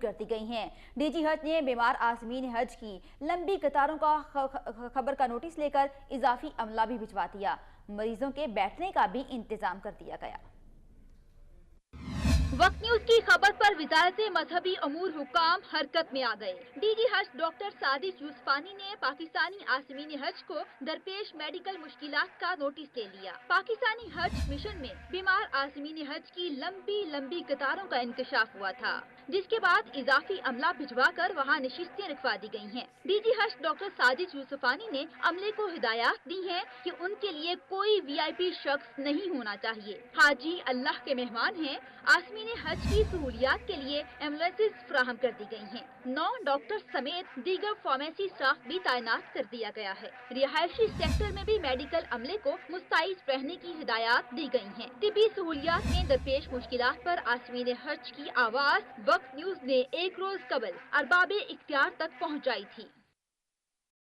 کر دی گئی ہیں۔ ڈی جی حج نے بیمار عازمین حج کی لمبی قطاروں کا خبر کا نوٹس لے کر اضافی عملہ بھی بھجوا دیا۔ مریضوں کے بیٹھنے کا بھی انتظام کر دیا گیا۔ وقت نیوز کی خبر پر وزارت مذہبی امور حکام حرکت میں آ گئے۔ ڈی جی حج ڈاکٹر سعدی یوسفانی نے پاکستانی عازمین حج کو درپیش میڈیکل مشکلات کا نوٹس لے لیا۔ پاکستانی حج مشن میں بیمار عازمین حج کی لمبی قطاروں کا انکشاف ہوا تھا، جس کے بعد اضافی عملہ بھجوا کر وہاں نشستیں رکھوا دی گئی ہیں۔ ڈی جی حج ڈاکٹر سعدی یوسفانی نے عملے کو ہدایات دی ہیں کہ ان کے لیے کوئی VIP شخص نہیں ہونا چاہیے۔ حاجی اللہ کے مہمان ہیں۔ عازمین حج کی سہولیات کے لیے ایمبولینسز فراہم کر دی گئی ہیں۔ 9 ڈاکٹر سمیت دیگر فارمیسی اسٹاف بھی تعینات کر دیا گیا ہے۔ رہائشی سیکٹر میں بھی میڈیکل عملے کو مستعد رہنے کی ہدایات دی گئی ہیں۔ طبی سہولیات میں درپیش مشکلات پر عازمین حج کی آواز وقت نیوز نے ایک روز قبل ارباب اختیار تک پہنچائی تھی۔